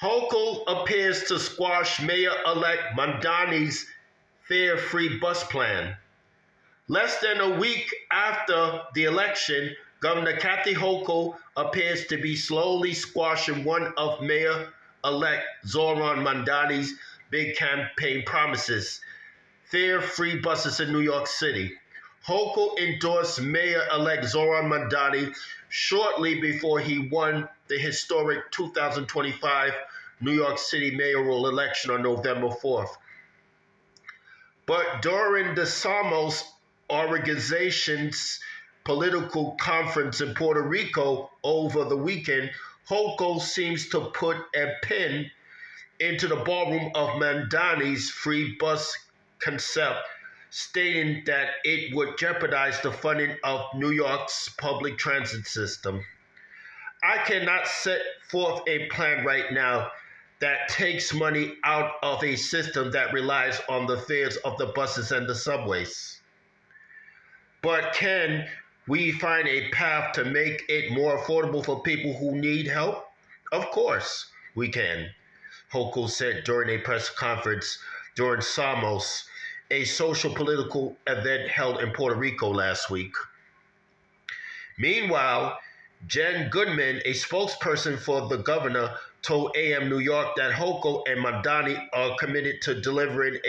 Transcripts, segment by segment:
Hochul appears to squash Mayor-elect Mamdandi's fare-free bus plan. Less than a week after the election, Governor Kathy Hochul appears to be slowly squashing one of Mayor-elect Zoran Mamdandi's big campaign promises: fare-free buses in New York City. Hochul endorsed Mayor-elect Zoran Mamdandi shortly before he won the historic 2025 New York City mayoral election on November 4th. But during the Samos organization's political conference in Puerto Rico over the weekend, Hochul seems to put a pin into the ballroom of Mamdandi's free bus concept, stating that it would jeopardize the funding of New York's public transit system. I cannot set forth a plan right now that takes money out of a system that relies on the fares of the buses and the subways. But can we find a path to make it more affordable for people who need help? Of course we can, Hochul said during a press conference during Samos, a social political event held in Puerto Rico last week. Meanwhile, Jen Goodman, a spokesperson for the governor, told AM New York that Hochul and Mamdandi are committed to delivering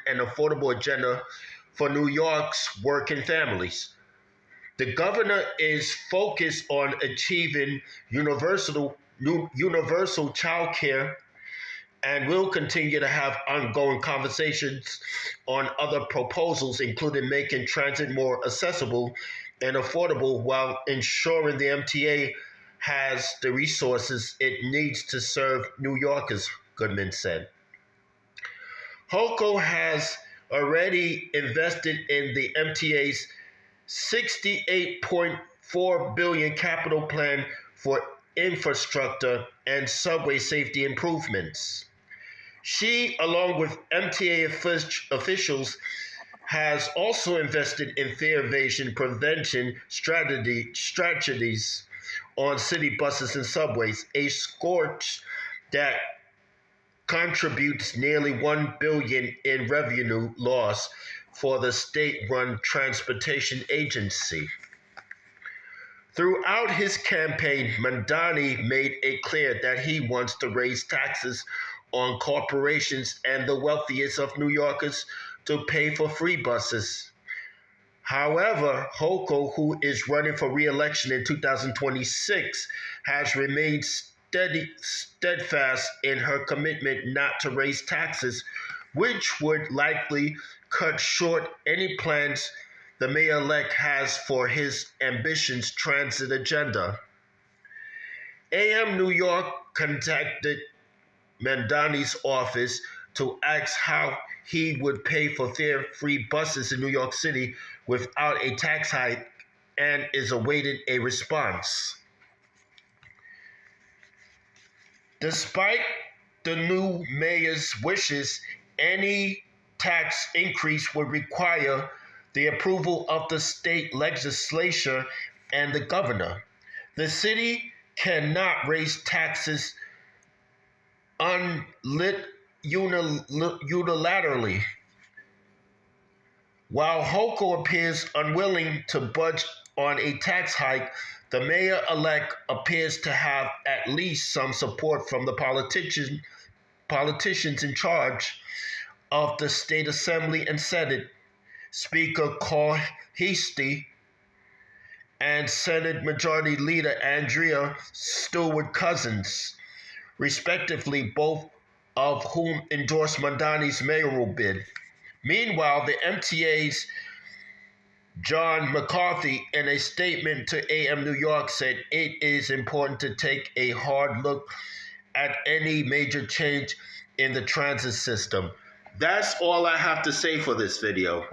an affordable agenda for New York's working families. The governor is focused on achieving universal child care and will continue to have ongoing conversations on other proposals, including making transit more accessible and affordable while ensuring the MTA has the resources it needs to serve New Yorkers, Goodman said. Hochul has already invested in the MTA's $68.4 billion capital plan for infrastructure and subway safety improvements. She, along with MTA officials, has also invested in fare evasion prevention strategies on city buses and subways, a scourge that contributes nearly $1 billion in revenue loss for the state-run transportation agency. Throughout his campaign, Mamdandi made it clear that he wants to raise taxes on corporations and the wealthiest of New Yorkers to pay for free buses. However, Hochul, who is running for re-election in 2026, has remained steadfast in her commitment not to raise taxes, which would likely cut short any plans the mayor-elect has for his ambitious transit agenda. AM New York contacted Mamdandi's office to ask how he would pay for fare-free buses in New York City without a tax hike and is awaiting a response. Despite the new mayor's wishes, any tax increase would require the approval of the state legislature and the governor. The city cannot raise taxes unilaterally. While Hochul appears unwilling to budge on a tax hike, the mayor-elect appears to have at least some support from the politicians in charge of the State Assembly and Senate, Speaker Carl Heastie and Senate Majority Leader Andrea Stewart-Cousins, respectively, both of whom endorsed Mamdandi's mayoral bid. Meanwhile, the MTA's John McCarthy, in a statement to AM New York, said it is important to take a hard look at any major change in the transit system. That's all I have to say for this video.